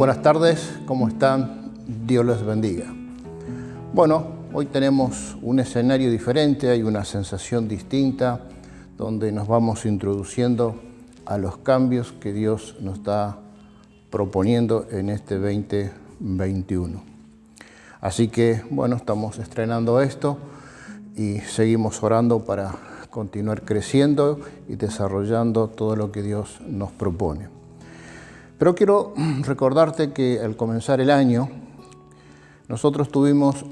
Buenas tardes, ¿cómo están? Dios les bendiga. Bueno, hoy tenemos un escenario diferente, hay una sensación distinta, donde nos vamos introduciendo a los cambios que Dios nos está proponiendo en este 2021. Así que, bueno, estamos estrenando esto y seguimos orando para continuar creciendo y desarrollando todo lo que Dios nos propone. Pero quiero recordarte que al comenzar el año, nosotros tuvimos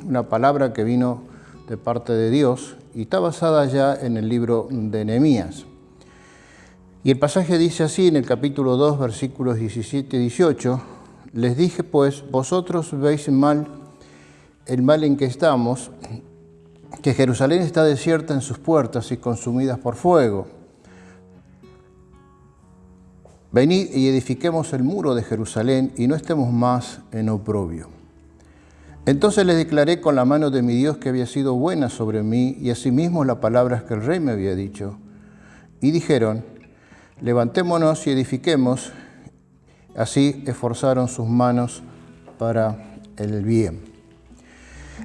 una palabra que vino de parte de Dios y está basada ya en el libro de Nehemías. Y el pasaje dice así en el capítulo 2, versículos 17 y 18, les dije pues, vosotros veis el mal en que estamos, que Jerusalén está desierta en sus puertas y consumida por fuego. Venid y edifiquemos el muro de Jerusalén y no estemos más en oprobio. Entonces les declaré con la mano de mi Dios que había sido buena sobre mí y asimismo las palabras que el rey me había dicho. Y dijeron, levantémonos y edifiquemos. Así esforzaron sus manos para el bien.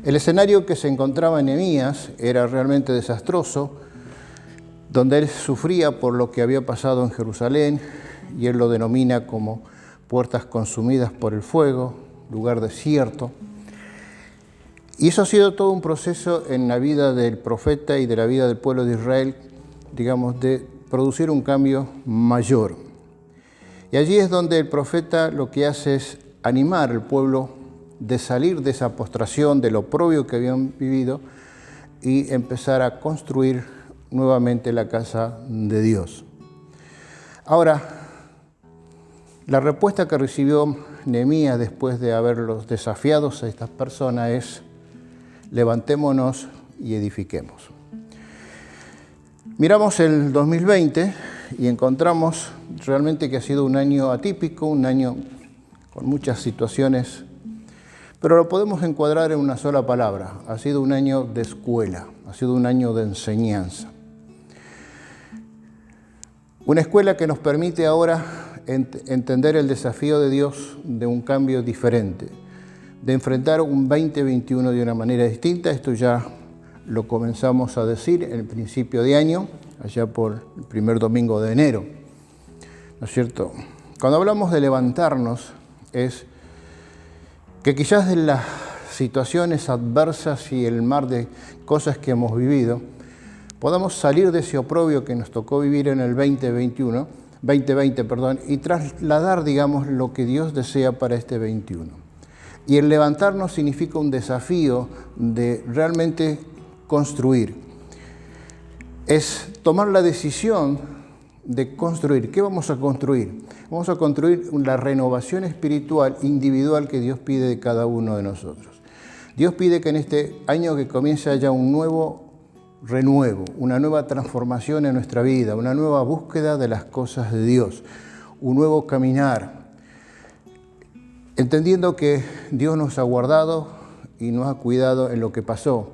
El escenario que se encontraba en Nehemías era realmente desastroso, donde él sufría por lo que había pasado en Jerusalén, y él lo denomina como puertas consumidas por el fuego, lugar desierto. Y eso ha sido todo un proceso en la vida del profeta y de la vida del pueblo de Israel, digamos, de producir un cambio mayor. Y allí es donde el profeta lo que hace es animar al pueblo de salir de esa postración, del oprobio que habían vivido y empezar a construir nuevamente la casa de Dios. Ahora, la respuesta que recibió Nehemías después de haberlos desafiado a estas personas es levantémonos y edifiquemos. Miramos el 2020 y encontramos realmente que ha sido un año atípico, un año con muchas situaciones, pero lo podemos encuadrar en una sola palabra. Ha sido un año de escuela, ha sido un año de enseñanza. Una escuela que nos permite ahora entender el desafío de Dios de un cambio diferente, de enfrentar un 2021 de una manera distinta. Esto ya lo comenzamos a decir en el principio de año, allá por el primer domingo de enero, ¿no es cierto? Cuando hablamos de levantarnos, es que quizás de las situaciones adversas y el mar de cosas que hemos vivido, podamos salir de ese oprobio que nos tocó vivir en el 2020, y trasladar, digamos, lo que Dios desea para este 21. Y el levantarnos significa un desafío de realmente construir. Es tomar la decisión de construir. ¿Qué vamos a construir? Vamos a construir la renovación espiritual individual que Dios pide de cada uno de nosotros. Dios pide que en este año que comience haya un nuevo renuevo, una nueva transformación en nuestra vida, una nueva búsqueda de las cosas de Dios, un nuevo caminar, entendiendo que Dios nos ha guardado y nos ha cuidado en lo que pasó,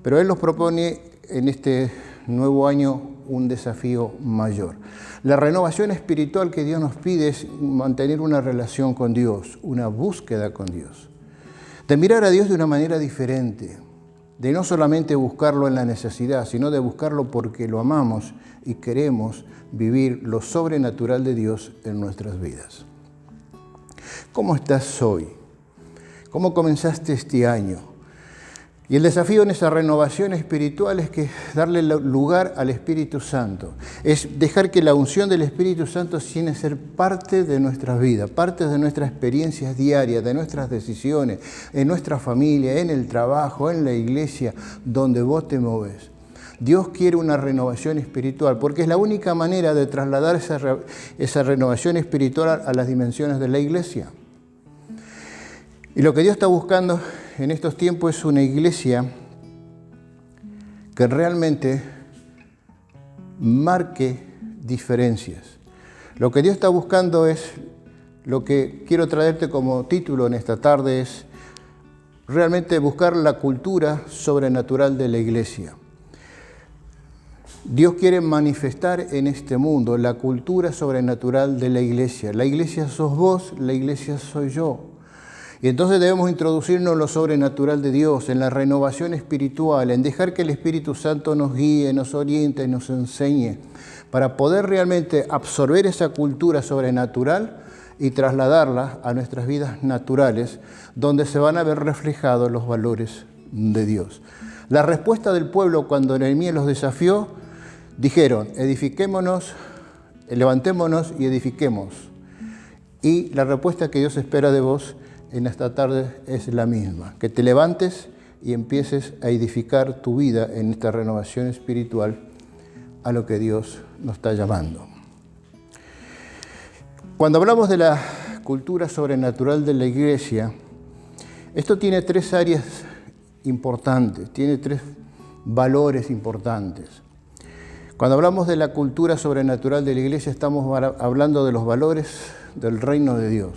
pero Él nos propone en este nuevo año un desafío mayor. La renovación espiritual que Dios nos pide es mantener una relación con Dios, una búsqueda con Dios, de mirar a Dios de una manera diferente, de no solamente buscarlo en la necesidad, sino de buscarlo porque lo amamos y queremos vivir lo sobrenatural de Dios en nuestras vidas. ¿Cómo estás hoy? ¿Cómo comenzaste este año? Y el desafío en esa renovación espiritual es que darle lugar al Espíritu Santo. Es dejar que la unción del Espíritu Santo tiene que ser parte de nuestras vidas, parte de nuestras experiencias diarias, de nuestras decisiones, en nuestra familia, en el trabajo, en la iglesia, donde vos te moves. Dios quiere una renovación espiritual, porque es la única manera de trasladar esa renovación espiritual a las dimensiones de la iglesia. Y lo que Dios está buscando en estos tiempos es una iglesia que realmente marque diferencias. Lo que Dios está buscando es, lo que quiero traerte como título en esta tarde es realmente buscar la cultura sobrenatural de la iglesia. Dios quiere manifestar en este mundo la cultura sobrenatural de la iglesia. La iglesia sos vos, la iglesia soy yo. Y entonces debemos introducirnos en lo sobrenatural de Dios, en la renovación espiritual, en dejar que el Espíritu Santo nos guíe, nos oriente, nos enseñe, para poder realmente absorber esa cultura sobrenatural y trasladarla a nuestras vidas naturales, donde se van a ver reflejados los valores de Dios. La respuesta del pueblo cuando Nehemías los desafió, dijeron, edifiquémonos, levantémonos y edifiquemos. Y la respuesta que Dios espera de vos en esta tarde es la misma, que te levantes y empieces a edificar tu vida en esta renovación espiritual a lo que Dios nos está llamando. Cuando hablamos de la cultura sobrenatural de la iglesia, esto tiene tres áreas importantes, tiene tres valores importantes. Cuando hablamos de la cultura sobrenatural de la iglesia, estamos hablando de los valores del reino de Dios.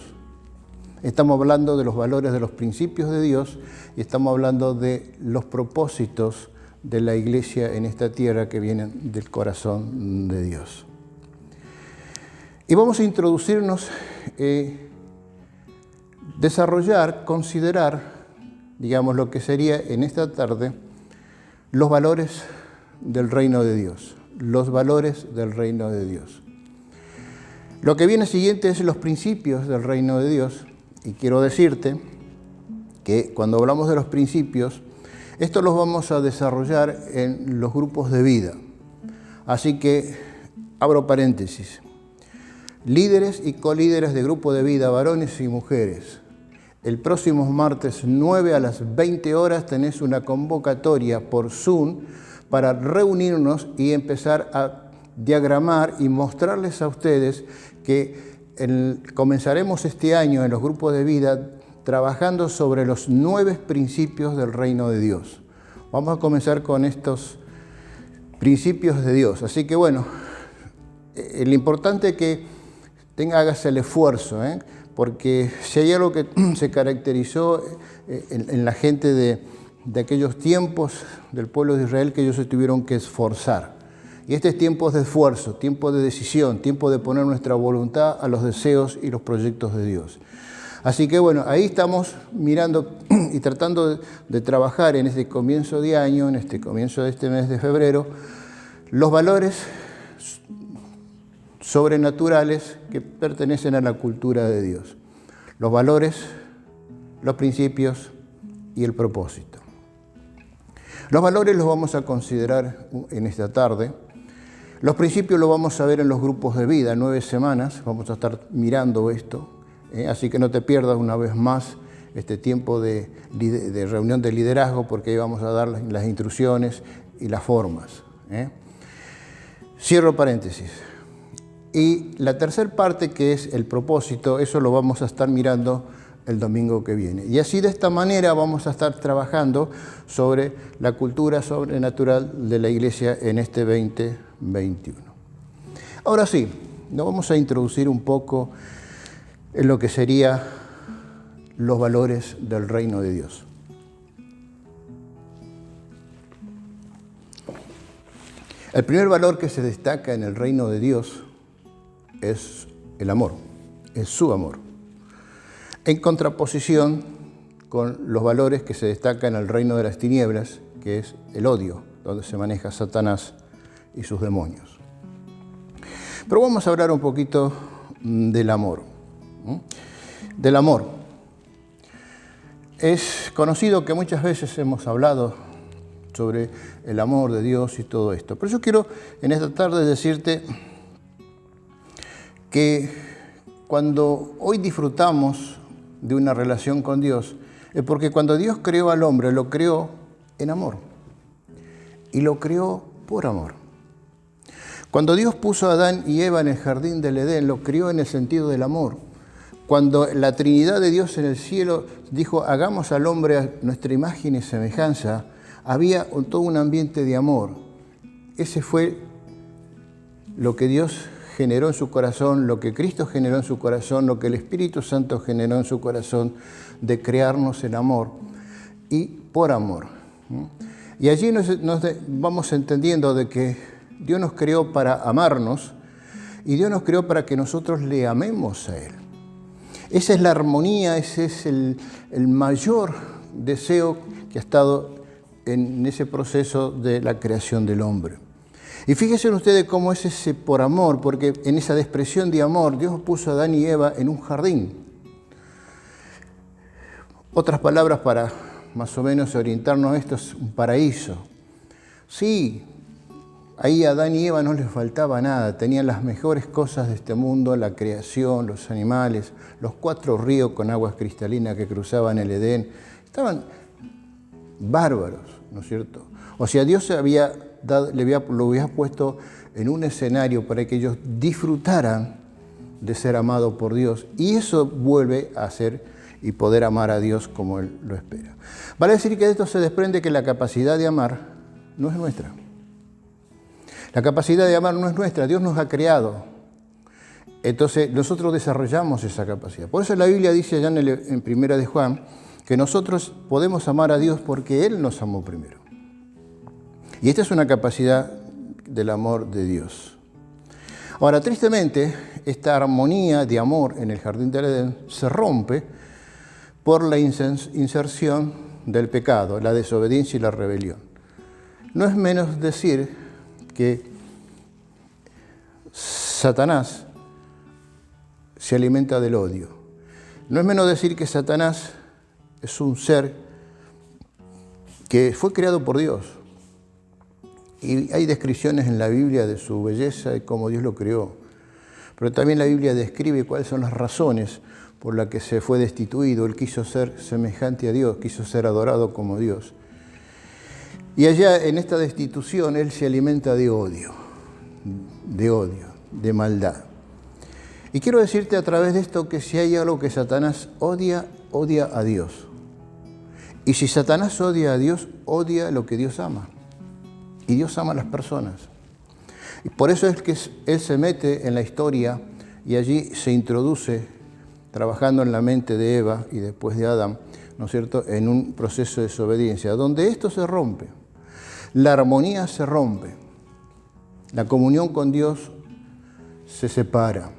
Estamos hablando de los valores de los principios de Dios y estamos hablando de los propósitos de la iglesia en esta tierra que vienen del corazón de Dios. Y vamos a introducirnos, desarrollar, considerar, digamos, lo que sería en esta tarde los valores del reino de Dios. Los valores del reino de Dios. Lo que viene siguiente es los principios del reino de Dios. Y quiero decirte que cuando hablamos de los principios, estos los vamos a desarrollar en los grupos de vida. Así que, abro paréntesis, líderes y colíderes de grupo de vida, varones y mujeres. El próximo martes 9 a las 20 horas tenés una convocatoria por Zoom para reunirnos y empezar a diagramar y mostrarles a ustedes que comenzaremos este año en los grupos de vida trabajando sobre los 9 principios del reino de Dios. Vamos a comenzar con estos principios de Dios. Así que bueno, lo importante es que hagas el esfuerzo, porque si hay algo que se caracterizó en la gente de aquellos tiempos del pueblo de Israel, que ellos se tuvieron que esforzar. Y este es tiempo de esfuerzo, tiempo de decisión, tiempo de poner nuestra voluntad a los deseos y los proyectos de Dios. Así que bueno, ahí estamos mirando y tratando de trabajar en este comienzo de año, en este comienzo de este mes de febrero, los valores sobrenaturales que pertenecen a la cultura de Dios. Los valores, los principios y el propósito. Los valores los vamos a considerar en esta tarde. Los principios los vamos a ver en los grupos de vida, 9 semanas, vamos a estar mirando esto, así que no te pierdas una vez más este tiempo de reunión de liderazgo, porque ahí vamos a dar las instrucciones y las formas. Cierro paréntesis. Y la tercera parte, que es el propósito, eso lo vamos a estar mirando el domingo que viene. Y así de esta manera vamos a estar trabajando sobre la cultura sobrenatural de la iglesia en este 2021. Ahora sí, nos vamos a introducir un poco en lo que serían los valores del reino de Dios. El primer valor que se destaca en el reino de Dios es el amor, es su amor. En contraposición con los valores que se destacan en el reino de las tinieblas, que es el odio, donde se maneja Satanás y sus demonios. Pero vamos a hablar un poquito del amor. Del amor. Es conocido que muchas veces hemos hablado sobre el amor de Dios y todo esto. Pero yo quiero en esta tarde decirte que cuando hoy disfrutamos de una relación con Dios, es porque cuando Dios creó al hombre, lo creó en amor. Y lo creó por amor. Cuando Dios puso a Adán y Eva en el jardín del Edén, lo creó en el sentido del amor. Cuando la Trinidad de Dios en el cielo dijo, hagamos al hombre a nuestra imagen y semejanza, había todo un ambiente de amor. Ese fue lo que Dios generó en su corazón, lo que Cristo generó en su corazón, lo que el Espíritu Santo generó en su corazón, de crearnos en amor y por amor. Y allí nos vamos entendiendo de que Dios nos creó para amarnos y Dios nos creó para que nosotros le amemos a Él. Esa es la armonía, ese es el mayor deseo que ha estado en ese proceso de la creación del hombre. Y fíjense ustedes cómo es ese por amor, porque en esa expresión de amor Dios puso a Adán y Eva en un jardín. Otras palabras para más o menos orientarnos a esto es un paraíso. Sí, ahí a Adán y Eva no les faltaba nada, tenían las mejores cosas de este mundo, la creación, los animales, los 4 ríos con aguas cristalinas que cruzaban el Edén, estaban bárbaros, ¿no es cierto? O sea, Dios lo había puesto en un escenario para que ellos disfrutaran de ser amados por Dios, y eso vuelve a ser y poder amar a Dios como Él lo espera. Vale decir que de esto se desprende que la capacidad de amar no es nuestra. La capacidad de amar no es nuestra, Dios nos ha creado. Entonces nosotros desarrollamos esa capacidad. Por eso la Biblia dice allá en Primera de Juan que nosotros podemos amar a Dios porque Él nos amó primero. Y esta es una capacidad del amor de Dios. Ahora, tristemente, esta armonía de amor en el jardín del Edén se rompe por la inserción del pecado, la desobediencia y la rebelión. No es menos decir que Satanás se alimenta del odio. No es menos decir que Satanás es un ser que fue creado por Dios. Y hay descripciones en la Biblia de su belleza y cómo Dios lo creó. Pero también la Biblia describe cuáles son las razones por las que se fue destituido. Él quiso ser semejante a Dios, quiso ser adorado como Dios. Y allá en esta destitución Él se alimenta de odio, de maldad. Y quiero decirte a través de esto que si hay algo que Satanás odia, odia a Dios. Y si Satanás odia a Dios, odia lo que Dios ama. Y Dios ama a las personas. Y por eso es que Él se mete en la historia y allí se introduce, trabajando en la mente de Eva y después de Adán, ¿no es cierto?, en un proceso de desobediencia, donde esto se rompe. La armonía se rompe. La comunión con Dios se separa.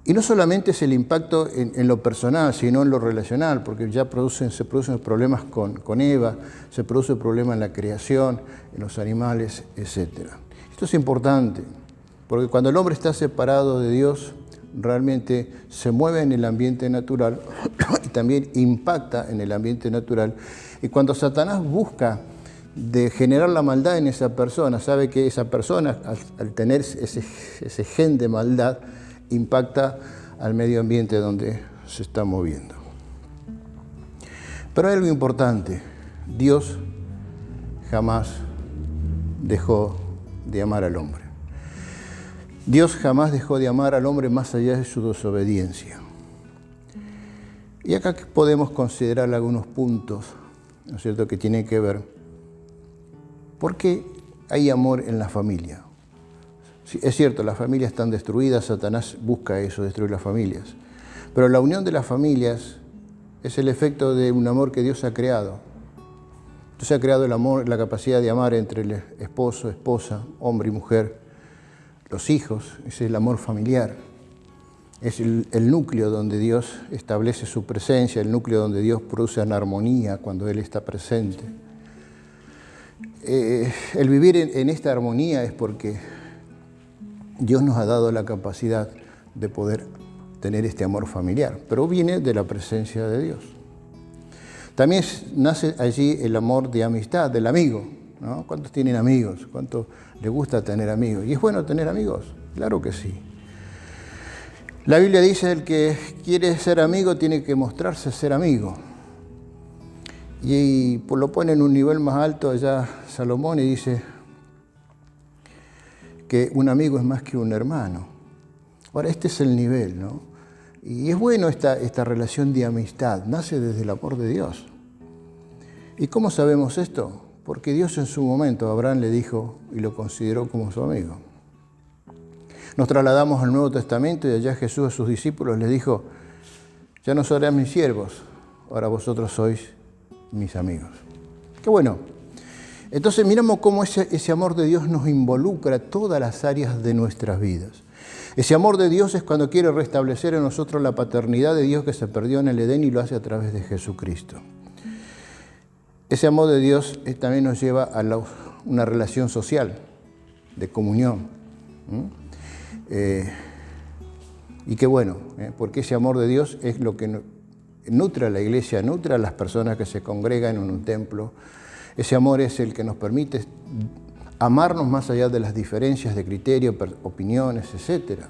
Y no solamente es el impacto en lo personal, sino en lo relacional, porque ya se producen problemas con Eva, se produce problema en la creación, en los animales, etc. Esto es importante, porque cuando el hombre está separado de Dios, realmente se mueve en el ambiente natural y también impacta en el ambiente natural. Y cuando Satanás busca de generar la maldad en esa persona, sabe que esa persona, al tener ese gen de maldad, impacta al medio ambiente donde se está moviendo. Pero hay algo importante: Dios jamás dejó de amar al hombre. Dios jamás dejó de amar al hombre más allá de su desobediencia. Y acá podemos considerar algunos puntos, ¿no es cierto?, que tienen que ver por qué hay amor en la familia. Sí, es cierto, las familias están destruidas, Satanás busca eso, destruir las familias. Pero la unión de las familias es el efecto de un amor que Dios ha creado. Dios ha creado el amor, la capacidad de amar entre el esposo, esposa, hombre y mujer, los hijos, es el amor familiar. Es el núcleo donde Dios establece su presencia, el núcleo donde Dios produce una armonía cuando Él está presente. El vivir en esta armonía es porque Dios nos ha dado la capacidad de poder tener este amor familiar, pero viene de la presencia de Dios. También nace allí el amor de amistad, del amigo, ¿no? ¿Cuántos tienen amigos? ¿Cuántos les gusta tener amigos? ¿Y es bueno tener amigos? Claro que sí. La Biblia dice: el que quiere ser amigo tiene que mostrarse ser amigo. Y lo pone en un nivel más alto allá Salomón y dice que un amigo es más que un hermano. Ahora, este es el nivel, ¿no? Y es bueno esta relación de amistad, nace desde el amor de Dios. ¿Y cómo sabemos esto? Porque Dios en su momento a Abraham le dijo y lo consideró como su amigo. Nos trasladamos al Nuevo Testamento y allá Jesús a sus discípulos les dijo: ya no serán mis siervos, ahora vosotros sois mis amigos. Qué bueno. Entonces miramos cómo ese amor de Dios nos involucra todas las áreas de nuestras vidas. Ese amor de Dios es cuando quiere restablecer en nosotros la paternidad de Dios que se perdió en el Edén y lo hace a través de Jesucristo. Ese amor de Dios también nos lleva a una relación social, de comunión. Y qué bueno, porque ese amor de Dios es lo que nutre a la iglesia, nutre a las personas que se congregan en un templo. Ese amor es el que nos permite amarnos más allá de las diferencias de criterio, opiniones, etc.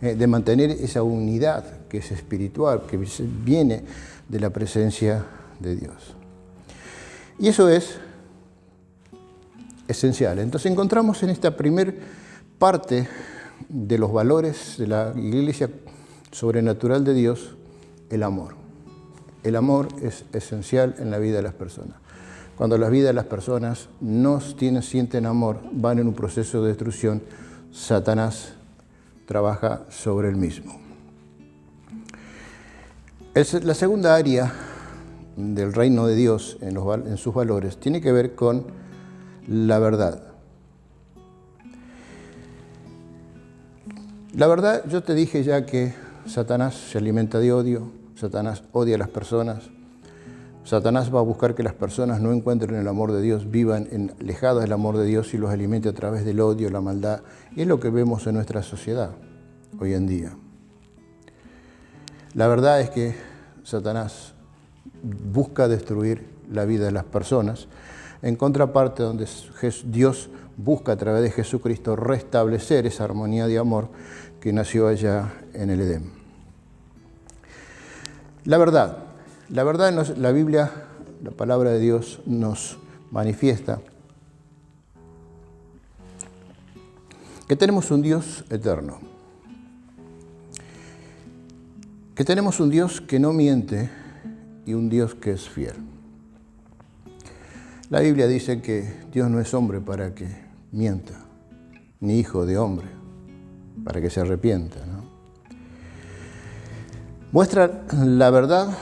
De mantener esa unidad que es espiritual, que viene de la presencia de Dios. Y eso es esencial. Entonces encontramos en esta primera parte de los valores de la Iglesia sobrenatural de Dios el amor. El amor es esencial en la vida de las personas. Cuando la vida de las personas no sienten amor, van en un proceso de destrucción, Satanás trabaja sobre el mismo. La segunda área del reino de Dios en sus valores tiene que ver con la verdad. La verdad, yo te dije ya que Satanás se alimenta de odio, Satanás odia a las personas, Satanás va a buscar que las personas no encuentren el amor de Dios, vivan alejadas del amor de Dios y los alimente a través del odio, la maldad. Y es lo que vemos en nuestra sociedad hoy en día. La verdad es que Satanás busca destruir la vida de las personas, en contraparte donde Dios busca a través de Jesucristo restablecer esa armonía de amor que nació allá en el Edén. La verdad en la Biblia, la palabra de Dios nos manifiesta que tenemos un Dios eterno, que tenemos un Dios que no miente y un Dios que es fiel. La Biblia dice que Dios no es hombre para que mienta, ni hijo de hombre para que se arrepienta, ¿no? Muestra la verdad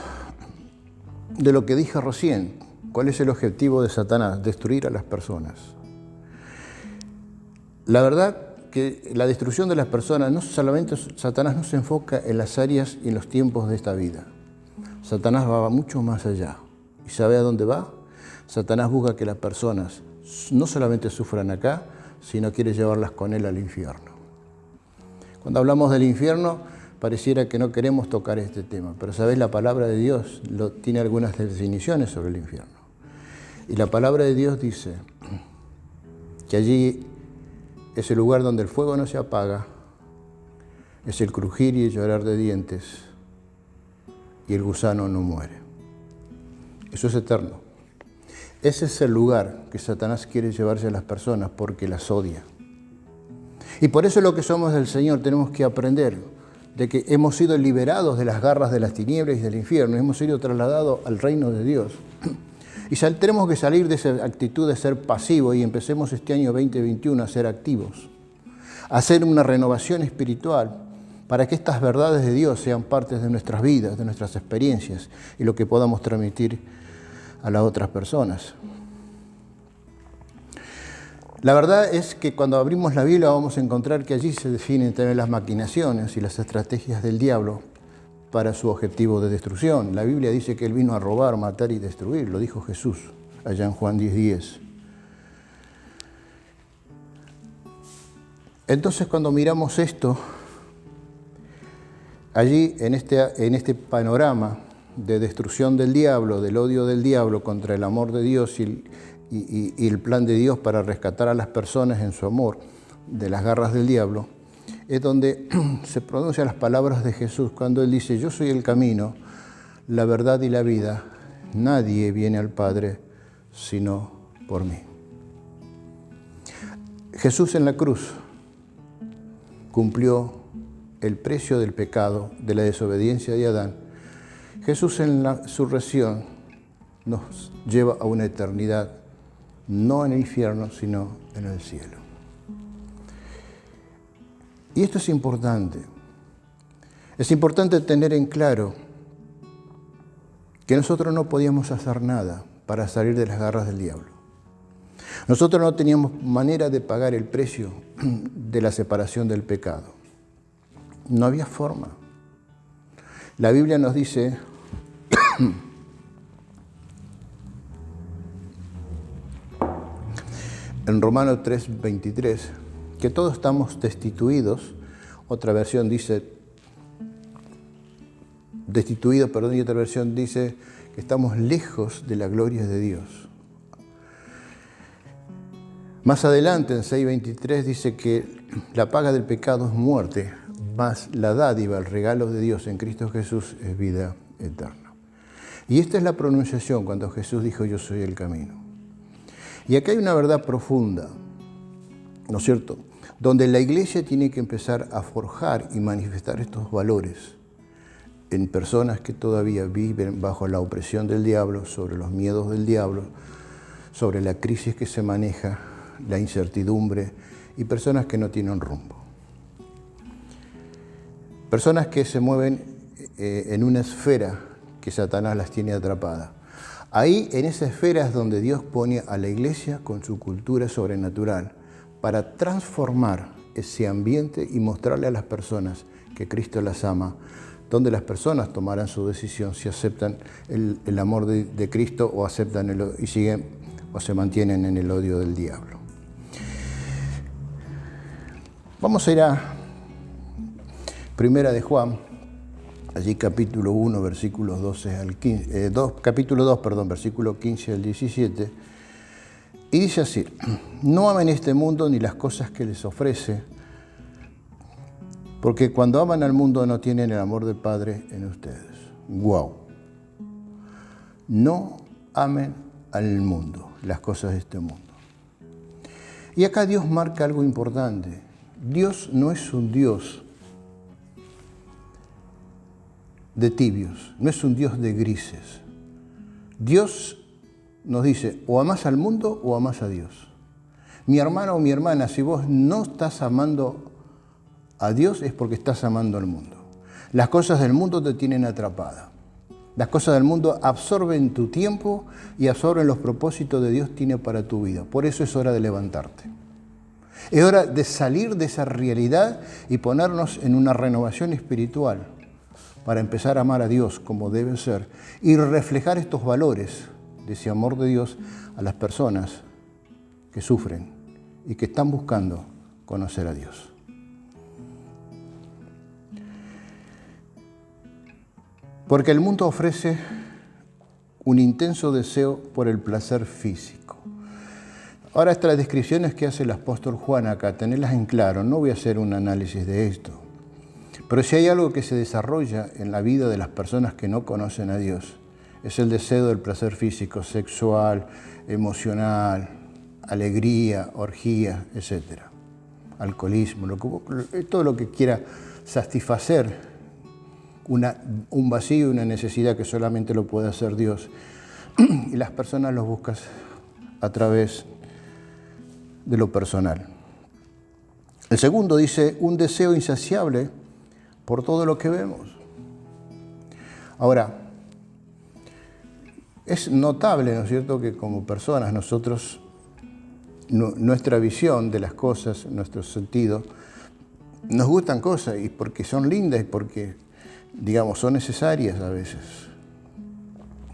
de lo que dije recién. ¿Cuál es el objetivo de Satanás? Destruir a las personas. La verdad que la destrucción de las personas, no solamente Satanás no se enfoca en las áreas y en los tiempos de esta vida. Satanás va mucho más allá. ¿Y sabe a dónde va? Satanás busca que las personas no solamente sufran acá, sino quiere llevarlas con él al infierno. Cuando hablamos del infierno, pareciera que no queremos tocar este tema, pero ¿sabés? La palabra de Dios tiene algunas definiciones sobre el infierno. Y la palabra de Dios dice que allí es el lugar donde el fuego no se apaga, es el crujir y el llorar de dientes, y el gusano no muere. Eso es eterno. Ese es el lugar que Satanás quiere llevarse a las personas porque las odia. Y por eso lo que somos del Señor tenemos que aprender de que hemos sido liberados de las garras de las tinieblas y del infierno, hemos sido trasladados al reino de Dios. Y tenemos que salir de esa actitud de ser pasivos y empecemos este año 2021 a ser activos, a hacer una renovación espiritual para que estas verdades de Dios sean partes de nuestras vidas, de nuestras experiencias y lo que podamos transmitir a las otras personas. La verdad es que cuando abrimos la Biblia vamos a encontrar que allí se definen también las maquinaciones y las estrategias del diablo para su objetivo de destrucción. La Biblia dice que él vino a robar, matar y destruir, lo dijo Jesús allá en Juan 10:10. Entonces cuando miramos esto, allí en este panorama de destrucción del diablo, del odio del diablo contra el amor de Dios y el plan de Dios para rescatar a las personas en su amor de las garras del diablo, es donde se pronuncian las palabras de Jesús cuando Él dice: yo soy el camino, la verdad y la vida, nadie viene al Padre sino por mí. Jesús en la cruz cumplió el precio del pecado, de la desobediencia de Adán. Jesús en la resurrección nos lleva a una eternidad, no en el infierno, sino en el cielo. Y esto es importante. Es importante tener en claro que nosotros no podíamos hacer nada para salir de las garras del diablo. Nosotros no teníamos manera de pagar el precio de la separación del pecado. No había forma. La Biblia nos dice en Romanos 3:23 que todos estamos destituidos. Otra versión dice destituidos, y otra versión dice que estamos lejos de la gloria de Dios. Más adelante, en 6:23, dice que la paga del pecado es muerte, mas la dádiva, el regalo de Dios en Cristo Jesús es vida eterna. Y esta es la pronunciación cuando Jesús dijo, yo soy el camino. Y acá hay una verdad profunda, ¿no es cierto?, donde la iglesia tiene que empezar a forjar y manifestar estos valores en personas que todavía viven bajo la opresión del diablo, sobre los miedos del diablo, sobre la crisis que se maneja, la incertidumbre, y personas que no tienen rumbo. Personas que se mueven en una esfera que Satanás las tiene atrapadas. Ahí, en esa esfera, es donde Dios pone a la iglesia con su cultura sobrenatural para transformar ese ambiente y mostrarle a las personas que Cristo las ama, donde las personas tomarán su decisión si aceptan el amor de Cristo o aceptan y siguen o se mantienen en el odio del diablo. Vamos a ir a Primera de Juan, allí capítulo 1, versículos 12 al 15, capítulo 2, versículo 15 al 17, y dice así: no amen este mundo ni las cosas que les ofrece, porque cuando aman al mundo no tienen el amor del Padre en ustedes. ¡Wow! No amen al mundo, las cosas de este mundo. Y acá Dios marca algo importante. Dios no es un Dios de tibios, no es un Dios de grises. Dios nos dice, o amás al mundo o amás a Dios. Mi hermano o mi hermana, si vos no estás amando a Dios es porque estás amando al mundo. Las cosas del mundo te tienen atrapada. Las cosas del mundo absorben tu tiempo y absorben los propósitos de Dios tiene para tu vida. Por eso es hora de levantarte. Es hora de salir de esa realidad y ponernos en una renovación espiritual para empezar a amar a Dios como debe ser y reflejar estos valores de ese amor de Dios a las personas que sufren y que están buscando conocer a Dios. Porque el mundo ofrece un intenso deseo por el placer físico. Ahora, estas descripciones que hace el apóstol Juan acá, tenerlas en claro, no voy a hacer un análisis de esto, pero si hay algo que se desarrolla en la vida de las personas que no conocen a Dios, es el deseo del placer físico, sexual, emocional, alegría, orgía, etc. Alcoholismo, todo lo que quiera satisfacer un vacío y una necesidad que solamente lo puede hacer Dios. Y las personas los buscan a través de lo personal. El segundo dice, un deseo insaciable por todo lo que vemos. Ahora, es notable, ¿no es cierto?, que como personas nosotros, nuestra visión de las cosas, nuestro sentido, nos gustan cosas y porque son lindas y porque, digamos, son necesarias a veces.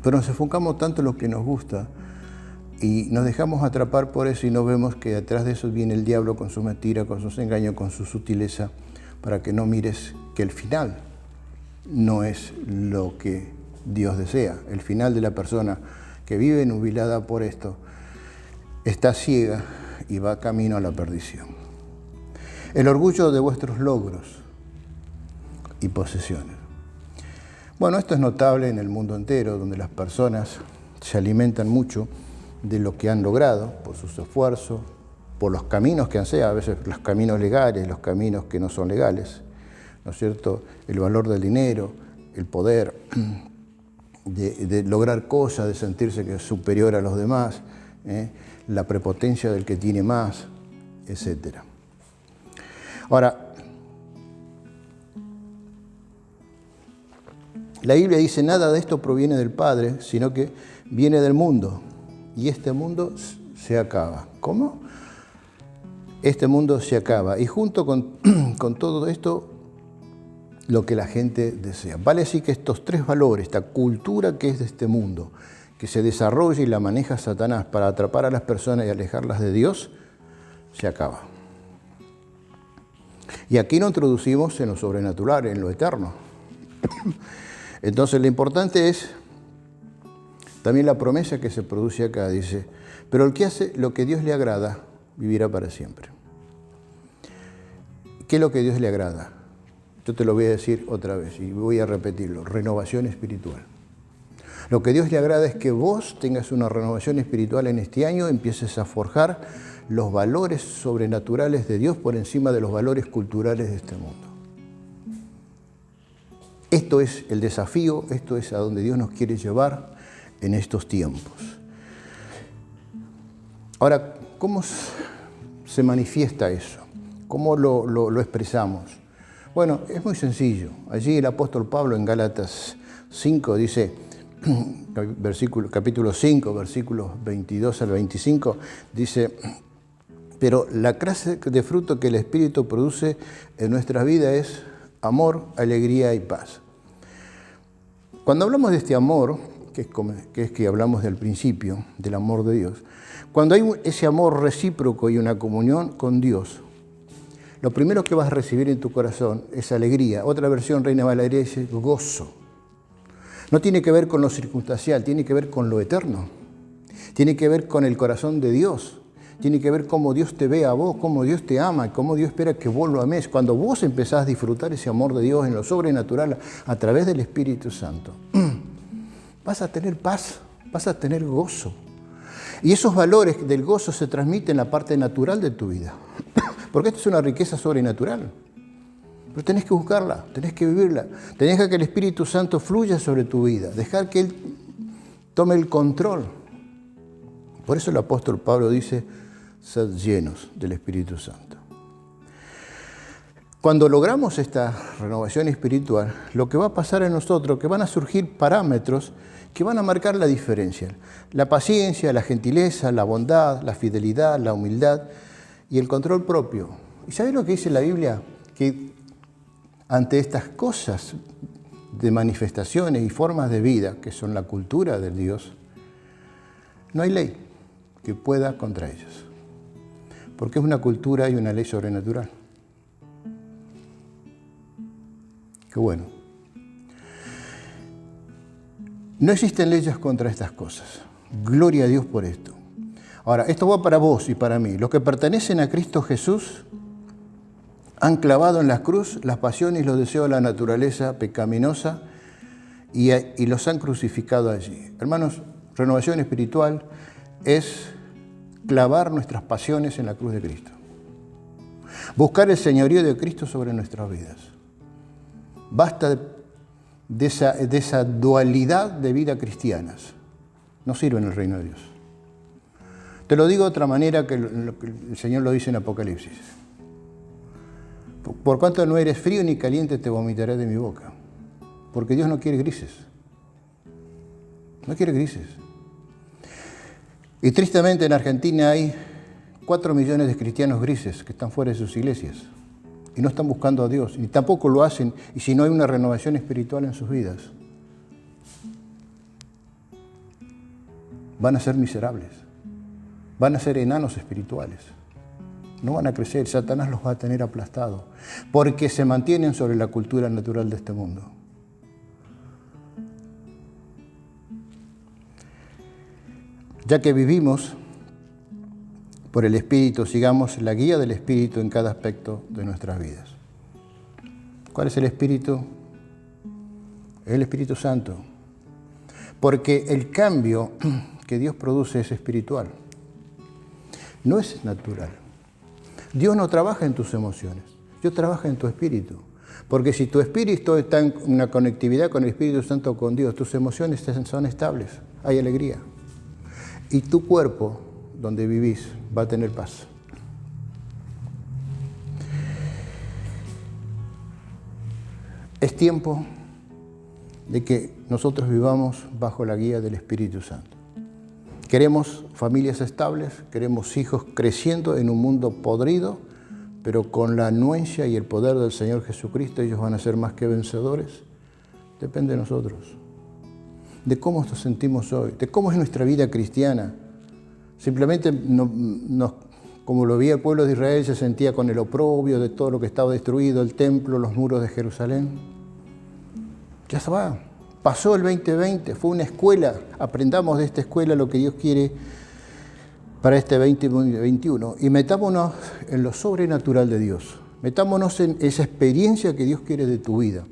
Pero nos enfocamos tanto en lo que nos gusta y nos dejamos atrapar por eso y no vemos que detrás de eso viene el diablo con su mentira, con sus engaños, con su sutileza, para que no mires que el final no es lo que Dios desea. El final de la persona que vive nubilada por esto está ciega y va camino a la perdición. El orgullo de vuestros logros y posesiones. Bueno, esto es notable en el mundo entero, donde las personas se alimentan mucho de lo que han logrado por sus esfuerzos, por los caminos que han sido, a veces los caminos legales, los caminos que no son legales, ¿no es cierto? El valor del dinero, el poder de lograr cosas, de sentirse que es superior a los demás, la prepotencia del que tiene más, etc. Ahora, la Biblia dice, nada de esto proviene del Padre, sino que viene del mundo. Y este mundo se acaba. ¿Cómo? Este mundo se acaba. Y junto con todo esto, lo que la gente desea. Vale decir que estos tres valores, esta cultura que es de este mundo, que se desarrolla y la maneja Satanás para atrapar a las personas y alejarlas de Dios, se acaba. Y aquí nos introducimos en lo sobrenatural, en lo eterno. Entonces lo importante es también la promesa que se produce acá, dice, pero el que hace lo que Dios le agrada, vivirá para siempre. ¿Qué es lo que Dios le agrada? Yo te lo voy a decir otra vez y voy a repetirlo, renovación espiritual. Lo que Dios le agrada es que vos tengas una renovación espiritual en este año, empieces a forjar los valores sobrenaturales de Dios por encima de los valores culturales de este mundo. Esto es el desafío, esto es a donde Dios nos quiere llevar en estos tiempos. Ahora, ¿cómo se manifiesta eso? ¿Cómo lo expresamos? Bueno, es muy sencillo. Allí el apóstol Pablo en Gálatas 5 dice, capítulo 5, versículos 22 al 25, dice, pero la clase de fruto que el Espíritu produce en nuestra vida es amor, alegría y paz. Cuando hablamos de este amor, que es que hablamos del principio, del amor de Dios, cuando hay ese amor recíproco y una comunión con Dios, lo primero que vas a recibir en tu corazón es alegría. Otra versión, Reina Valeria, dice gozo. No tiene que ver con lo circunstancial, tiene que ver con lo eterno. Tiene que ver con el corazón de Dios. Tiene que ver cómo Dios te ve a vos, cómo Dios te ama, cómo Dios espera que vos lo ames. Cuando vos empezás a disfrutar ese amor de Dios en lo sobrenatural a través del Espíritu Santo, vas a tener paz, vas a tener gozo. Y esos valores del gozo se transmiten en la parte natural de tu vida. Porque esto es una riqueza sobrenatural. Pero tenés que buscarla, tenés que vivirla. Tenés que dejar que el Espíritu Santo fluya sobre tu vida. Dejar que Él tome el control. Por eso el apóstol Pablo dice, sed llenos del Espíritu Santo. Cuando logramos esta renovación espiritual, lo que va a pasar en nosotros, que van a surgir parámetros que van a marcar la diferencia. La paciencia, la gentileza, la bondad, la fidelidad, la humildad y el control propio. ¿Y sabés lo que dice la Biblia? Que ante estas cosas de manifestaciones y formas de vida, que son la cultura de Dios, no hay ley que pueda contra ellos. Porque es una cultura y una ley sobrenatural. Qué bueno. No existen leyes contra estas cosas. Gloria a Dios por esto. Ahora, esto va para vos y para mí. Los que pertenecen a Cristo Jesús han clavado en la cruz las pasiones y los deseos de la naturaleza pecaminosa y los han crucificado allí. Hermanos, renovación espiritual es clavar nuestras pasiones en la cruz de Cristo. Buscar el señorío de Cristo sobre nuestras vidas. Basta de esa dualidad de vida cristianas. No sirve en el reino de Dios. Te lo digo de otra manera que el Señor lo dice en Apocalipsis. Por cuanto no eres frío ni caliente, te vomitaré de mi boca. Porque Dios no quiere grises. No quiere grises. Y tristemente en Argentina hay 4 millones de cristianos grises que están fuera de sus iglesias y no están buscando a Dios, ni tampoco lo hacen, y si no hay una renovación espiritual en sus vidas, van a ser miserables, van a ser enanos espirituales, no van a crecer, Satanás los va a tener aplastados, porque se mantienen sobre la cultura natural de este mundo. Ya que vivimos por el Espíritu, sigamos la guía del Espíritu en cada aspecto de nuestras vidas. ¿Cuál es el Espíritu? El Espíritu Santo. Porque el cambio que Dios produce es espiritual. No es natural. Dios no trabaja en tus emociones. Dios trabaja en tu espíritu. Porque si tu espíritu está en una conectividad con el Espíritu Santo, con Dios, tus emociones son estables. Hay alegría. Y tu cuerpo, donde vivís, va a tener paz. Es tiempo de que nosotros vivamos bajo la guía del Espíritu Santo. Queremos familias estables, queremos hijos creciendo en un mundo podrido, pero con la anuencia y el poder del Señor Jesucristo ellos van a ser más que vencedores. Depende de nosotros, de cómo nos sentimos hoy, de cómo es nuestra vida cristiana. Simplemente, como lo veía el pueblo de Israel, se sentía con el oprobio de todo lo que estaba destruido, el templo, los muros de Jerusalén. Ya se va. Pasó el 2020, fue una escuela. Aprendamos de esta escuela lo que Dios quiere para este 2021 y metámonos en lo sobrenatural de Dios. Metámonos en esa experiencia que Dios quiere de tu vida.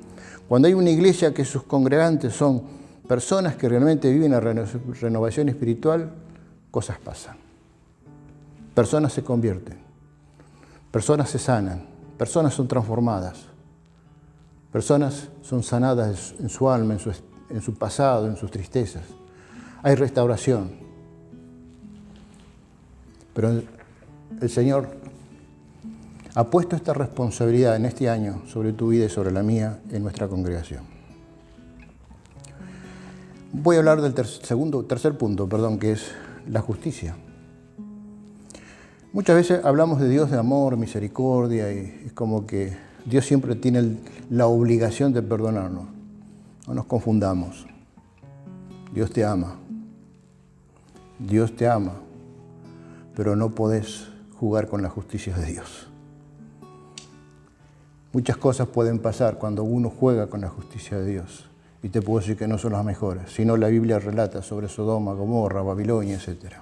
Cuando hay una iglesia que sus congregantes son personas que realmente viven la renovación espiritual, cosas pasan. Personas se convierten, personas se sanan, personas son transformadas. Personas son sanadas en su alma, en su pasado, en sus tristezas. Hay restauración. Pero el Señor ha puesto esta responsabilidad en este año sobre tu vida y sobre la mía en nuestra congregación. Voy a hablar del tercer punto, que es la justicia. Muchas veces hablamos de Dios de amor, misericordia, y es como que Dios siempre tiene la obligación de perdonarnos. No nos confundamos. Dios te ama. Dios te ama. Pero no podés jugar con la justicia de Dios. Muchas cosas pueden pasar cuando uno juega con la justicia de Dios. Y te puedo decir que no son las mejores. Sino la Biblia relata sobre Sodoma, Gomorra, Babilonia, etc.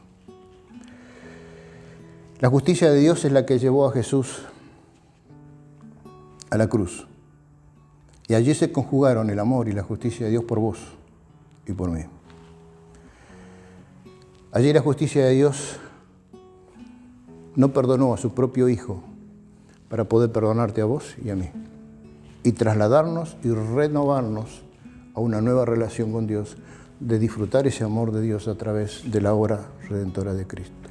La justicia de Dios es la que llevó a Jesús a la cruz. Y allí se conjugaron el amor y la justicia de Dios por vos y por mí. Allí la justicia de Dios no perdonó a su propio Hijo para poder perdonarte a vos y a mí. Y trasladarnos y renovarnos a una nueva relación con Dios, de disfrutar ese amor de Dios a través de la obra redentora de Cristo.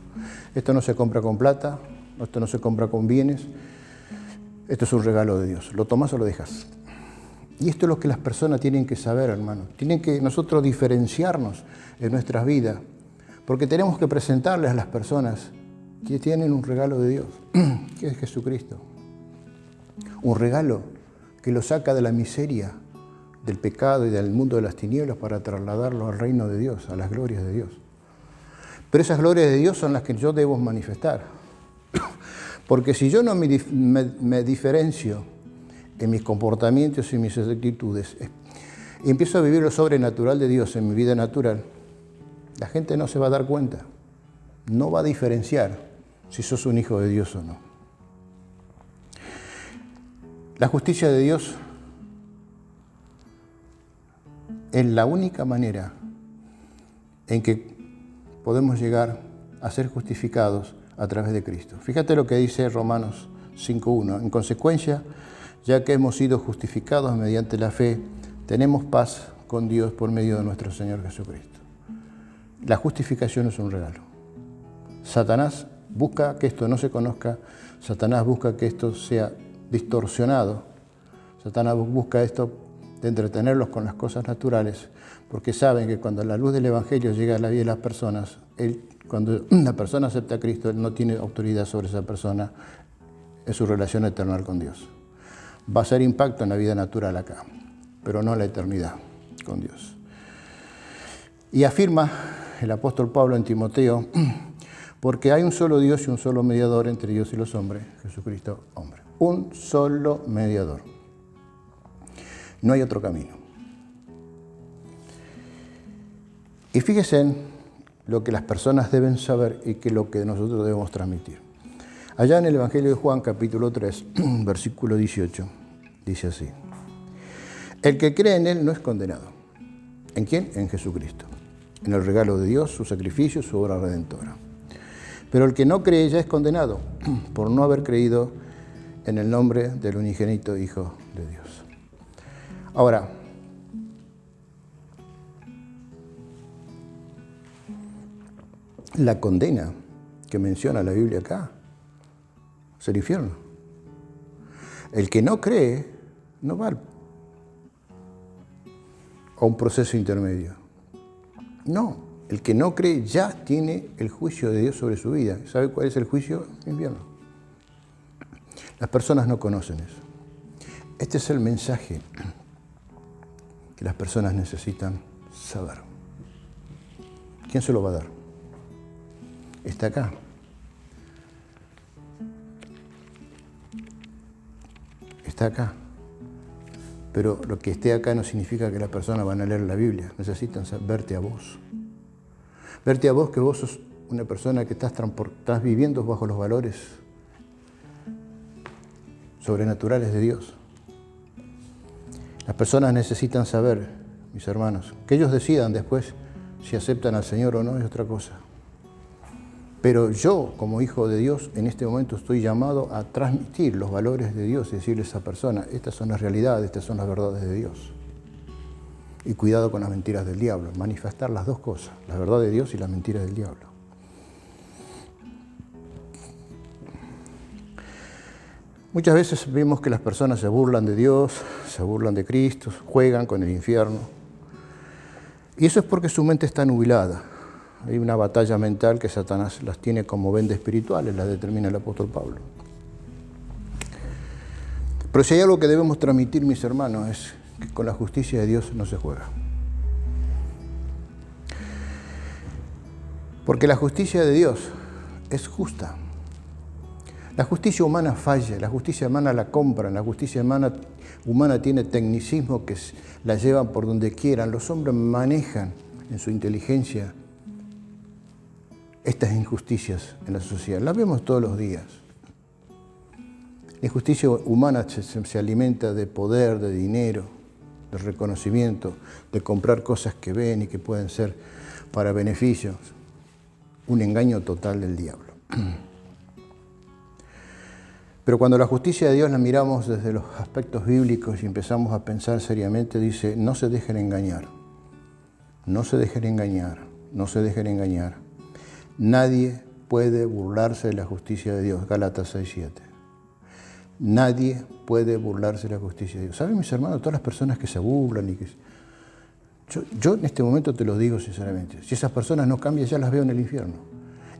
Esto no se compra con plata, esto no se compra con bienes. Esto es un regalo de Dios. ¿Lo tomás o lo dejas? Y esto es lo que las personas tienen que saber, hermanos. Tienen que nosotros diferenciarnos en nuestras vidas, porque tenemos que presentarles a las personas que tienen un regalo de Dios, que es Jesucristo. Un regalo que los saca de la miseria, del pecado y del mundo de las tinieblas para trasladarlo al reino de Dios, a las glorias de Dios. Pero esas glorias de Dios son las que yo debo manifestar. Porque si yo no me diferencio en mis comportamientos y mis actitudes y empiezo a vivir lo sobrenatural de Dios en mi vida natural, la gente no se va a dar cuenta, no va a diferenciar si sos un hijo de Dios o no. La justicia de Dios es la única manera en que podemos llegar a ser justificados a través de Cristo. Fíjate lo que dice Romanos 5:1. En consecuencia, ya que hemos sido justificados mediante la fe, tenemos paz con Dios por medio de nuestro Señor Jesucristo. La justificación es un regalo. Satanás busca que esto no se conozca, Satanás busca que esto sea distorsionado, Satanás busca esto de entretenerlos con las cosas naturales, porque saben que cuando la luz del Evangelio llega a la vida de las personas, cuando la persona acepta a Cristo, Él no tiene autoridad sobre esa persona en su relación eterna con Dios. Va a hacer impacto en la vida natural acá, pero no en la eternidad con Dios. Y afirma el apóstol Pablo en Timoteo, porque hay un solo Dios y un solo mediador entre Dios y los hombres, Jesucristo hombre. Un solo mediador. No hay otro camino. Y fíjense en lo que las personas deben saber y que lo que nosotros debemos transmitir. Allá en el Evangelio de Juan, capítulo 3, versículo 18, dice así: el que cree en Él no es condenado. ¿En quién? En Jesucristo. En el regalo de Dios, su sacrificio, su obra redentora. Pero el que no cree ya es condenado por no haber creído en el nombre del unigénito Hijo de Dios. Ahora, la condena que menciona la Biblia acá es el infierno. El que no cree no va a un proceso intermedio. No, El que no cree ya tiene el juicio de Dios sobre su vida. ¿Sabe cuál es el juicio? El infierno. Las personas no conocen eso. Este es el mensaje que las personas necesitan saber. ¿Quién se lo va a dar? Está acá. Está acá. Pero lo que esté acá no significa que las personas van a leer la Biblia. Necesitan verte a vos. Verte a vos, que vos sos una persona que estás viviendo bajo los valores sobrenaturales de Dios. Las personas necesitan saber, mis hermanos, que ellos decidan después si aceptan al Señor o no, es otra cosa. Pero yo, como hijo de Dios, en este momento estoy llamado a transmitir los valores de Dios y decirle a esa persona, estas son las realidades, estas son las verdades de Dios. Y cuidado con las mentiras del diablo, manifestar las dos cosas, la verdad de Dios y las mentiras del diablo. Muchas veces vemos que las personas se burlan de Dios, se burlan de Cristo, juegan con el infierno. Y eso es porque su mente está nublada. Hay una batalla mental que Satanás las tiene como venda espirituales, la determina el apóstol Pablo. Pero si hay algo que debemos transmitir, mis hermanos, es que con la justicia de Dios no se juega. Porque la justicia de Dios es justa. La justicia humana falla, la justicia humana la compran, la justicia humana tiene tecnicismo que la llevan por donde quieran. Los hombres manejan en su inteligencia estas injusticias en la sociedad. Las vemos todos los días. La injusticia humana se alimenta de poder, de dinero, de reconocimiento, de comprar cosas que ven y que pueden ser para beneficios. Un engaño total del diablo. Pero cuando la justicia de Dios la miramos desde los aspectos bíblicos y empezamos a pensar seriamente, dice, no se dejen engañar, no se dejen engañar, no se dejen engañar. Nadie puede burlarse de la justicia de Dios, Gálatas 6:7. Nadie puede burlarse de la justicia de Dios. ¿Saben, mis hermanos, todas las personas que se burlan y que... Yo en este momento te lo digo sinceramente, si esas personas no cambian, ya las veo en el infierno.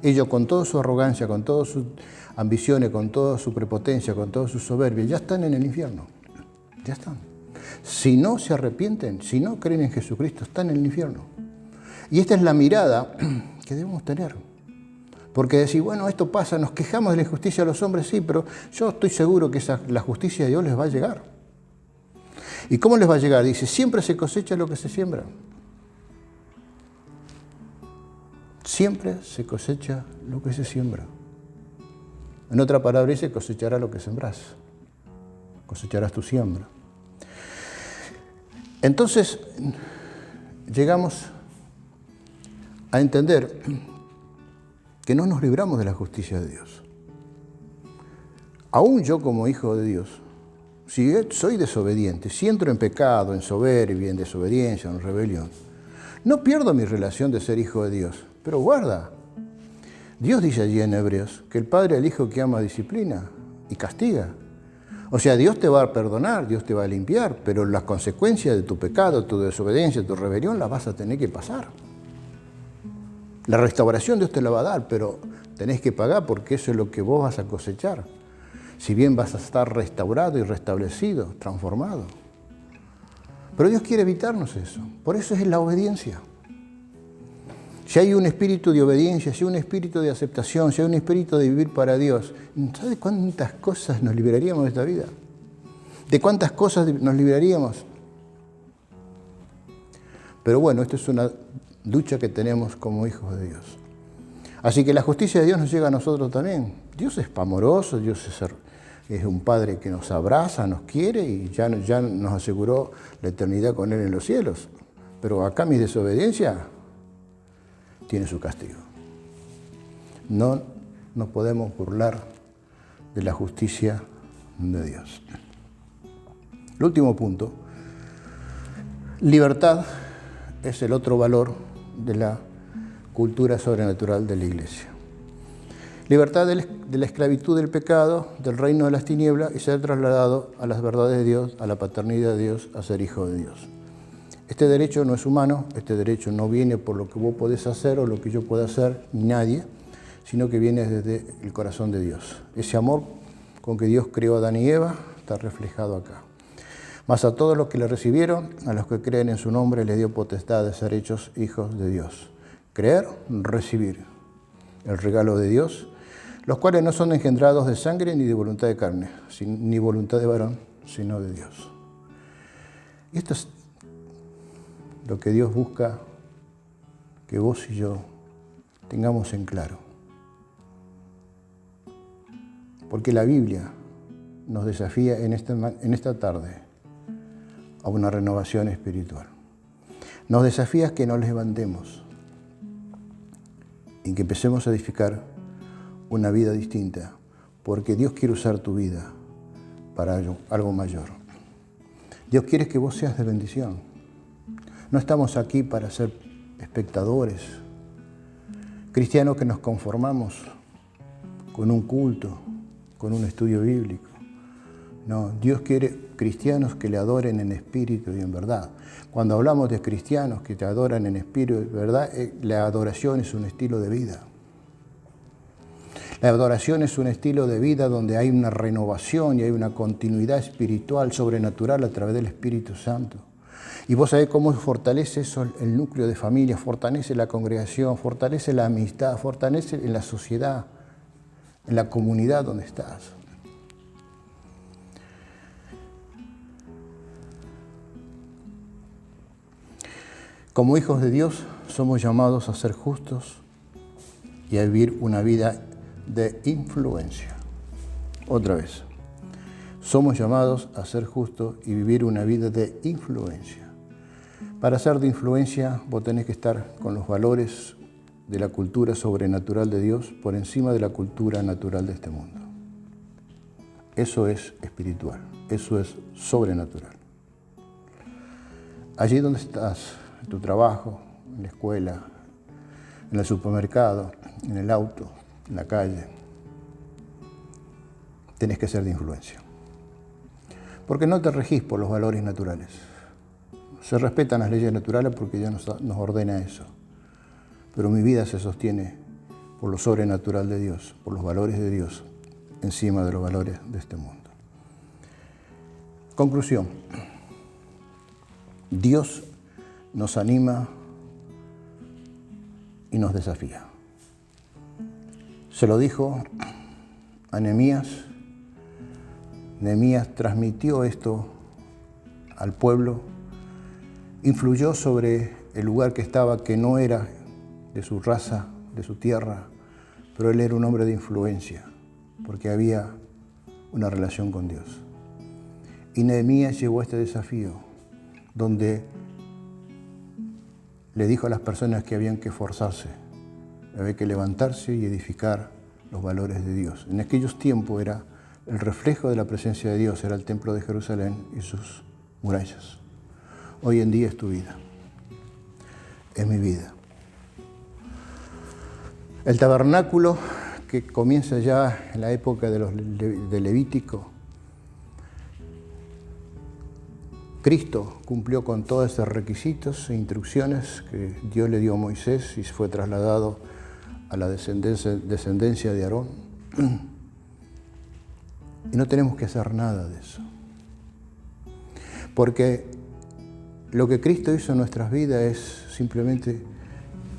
Ellos con toda su arrogancia, con todas sus ambiciones, con toda su prepotencia, con toda su soberbia, ya están en el infierno. Ya están. Si no se arrepienten, si no creen en Jesucristo, están en el infierno. Y esta es la mirada que debemos tener. Porque decir, bueno, esto pasa, nos quejamos de la injusticia de los hombres, sí, pero yo estoy seguro que la justicia de Dios les va a llegar. ¿Y cómo les va a llegar? Dice, siempre se cosecha lo que se siembra. Siempre se cosecha lo que se siembra. En otra palabra dice, cosechará lo que sembrás. Cosecharás tu siembra. Entonces, llegamos a entender que no nos libramos de la justicia de Dios. Aún yo como hijo de Dios, si soy desobediente, si entro en pecado, en soberbia, en desobediencia, en rebelión, no pierdo mi relación de ser hijo de Dios. Pero guarda, Dios dice allí en Hebreos que el Padre al Hijo que ama disciplina y castiga. O sea, Dios te va a perdonar, Dios te va a limpiar, pero las consecuencias de tu pecado, tu desobediencia, tu rebelión, las vas a tener que pasar. La restauración Dios te la va a dar, pero tenés que pagar porque eso es lo que vos vas a cosechar. Si bien vas a estar restaurado y restablecido, transformado. Pero Dios quiere evitarnos eso. Por eso es la obediencia. Si hay un espíritu de obediencia, si hay un espíritu de aceptación, si hay un espíritu de vivir para Dios, ¿sabes cuántas cosas nos liberaríamos de esta vida? ¿De cuántas cosas nos liberaríamos? Pero bueno, esto es una lucha que tenemos como hijos de Dios. Así que la justicia de Dios nos llega a nosotros también. Dios es amoroso, Dios es un Padre que nos abraza, nos quiere y ya nos aseguró la eternidad con Él en los cielos. Pero acá mi desobediencia tiene su castigo. No nos podemos burlar de la justicia de Dios. El último punto, libertad es el otro valor de la cultura sobrenatural de la Iglesia. Libertad de la esclavitud del pecado, del reino de las tinieblas y ser trasladado a las verdades de Dios, a la paternidad de Dios, a ser hijo de Dios. Este derecho no es humano, este derecho no viene por lo que vos podés hacer o lo que yo pueda hacer, ni nadie, sino que viene desde el corazón de Dios. Ese amor con que Dios creó a Adán y Eva está reflejado acá. Mas a todos los que le recibieron, a los que creen en su nombre, les dio potestad de ser hechos hijos de Dios. Creer, recibir el regalo de Dios, los cuales no son engendrados de sangre ni de voluntad de carne, ni voluntad de varón, sino de Dios. Y esto es lo que Dios busca que vos y yo tengamos en claro. Porque la Biblia nos desafía en esta tarde a una renovación espiritual. Nos desafía a que nos levantemos y que empecemos a edificar una vida distinta, porque Dios quiere usar tu vida para algo mayor. Dios quiere que vos seas de bendición. No estamos aquí para ser espectadores, cristianos que nos conformamos con un culto, con un estudio bíblico. No, Dios quiere cristianos que le adoren en espíritu y en verdad. Cuando hablamos de cristianos que te adoran en espíritu y en verdad, la adoración es un estilo de vida. La adoración es un estilo de vida donde hay una renovación y hay una continuidad espiritual, sobrenatural a través del Espíritu Santo. Y vos sabés cómo fortalece eso el núcleo de familia, fortalece la congregación, fortalece la amistad, fortalece en la sociedad, en la comunidad donde estás. Como hijos de Dios somos llamados a ser justos y a vivir una vida de influencia. Otra vez, somos llamados a ser justos y vivir una vida de influencia. Para ser de influencia, vos tenés que estar con los valores de la cultura sobrenatural de Dios por encima de la cultura natural de este mundo. Eso es espiritual, eso es sobrenatural. Allí donde estás, en tu trabajo, en la escuela, en el supermercado, en el auto, en la calle, tenés que ser de influencia. Porque no te regís por los valores naturales. Se respetan las leyes naturales porque Dios nos ordena eso. Pero mi vida se sostiene por lo sobrenatural de Dios, por los valores de Dios, encima de los valores de este mundo. Conclusión. Dios nos anima y nos desafía. Se lo dijo a Nehemías. Nehemías transmitió esto al pueblo, influyó sobre el lugar que estaba, que no era de su raza, de su tierra, pero él era un hombre de influencia, porque había una relación con Dios. Y Nehemías llevó este desafío, donde le dijo a las personas que habían que esforzarse, había que levantarse y edificar los valores de Dios. En aquellos tiempos era el reflejo de la presencia de Dios, era el templo de Jerusalén y sus murallas. Hoy en día es tu vida, es mi vida. El tabernáculo, que comienza ya en la época de Levítico, Cristo cumplió con todos esos requisitos e instrucciones que Dios le dio a Moisés y fue trasladado a la descendencia de Aarón. Y no tenemos que hacer nada de eso. Porque lo que Cristo hizo en nuestras vidas es simplemente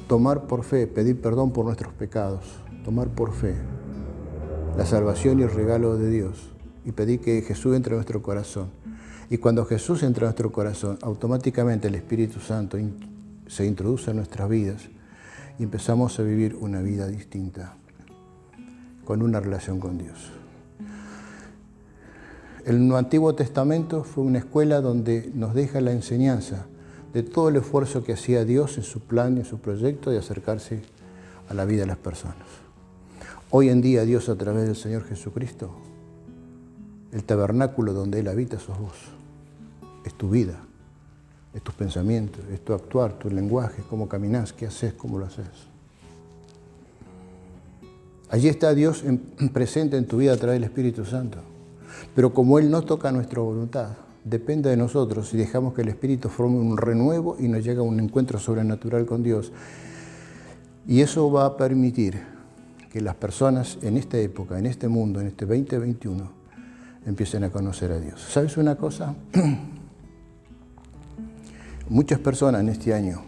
tomar por fe, pedir perdón por nuestros pecados, tomar por fe la salvación y el regalo de Dios y pedir que Jesús entre en nuestro corazón. Y cuando Jesús entra en nuestro corazón, automáticamente el Espíritu Santo se introduce en nuestras vidas y empezamos a vivir una vida distinta, con una relación con Dios. El Antiguo Testamento fue una escuela donde nos deja la enseñanza de todo el esfuerzo que hacía Dios en su plan y en su proyecto de acercarse a la vida de las personas. Hoy en día Dios, a través del Señor Jesucristo, el tabernáculo donde Él habita sos vos. Es tu vida, es tus pensamientos, es tu actuar, tu lenguaje, cómo caminás, qué haces, cómo lo haces. Allí está Dios presente en tu vida a través del Espíritu Santo. Pero como Él no toca nuestra voluntad, depende de nosotros si dejamos que el Espíritu forme un renuevo y nos llegue a un encuentro sobrenatural con Dios. Y eso va a permitir que las personas en esta época, en este mundo, en este 2021, empiecen a conocer a Dios. ¿Sabes una cosa? Muchas personas en este año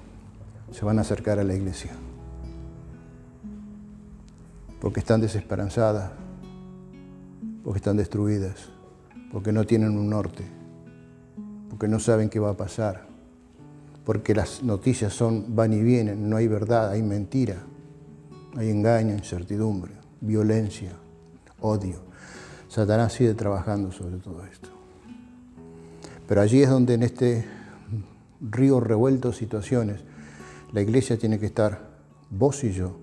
se van a acercar a la iglesia porque están desesperanzadas, porque están destruidas, porque no tienen un norte, porque no saben qué va a pasar, porque las noticias van y vienen, no hay verdad, hay mentira, hay engaño, incertidumbre, violencia, odio. Satanás sigue trabajando sobre todo esto. Pero allí es donde en este río revuelto de situaciones, la iglesia tiene que estar, vos y yo,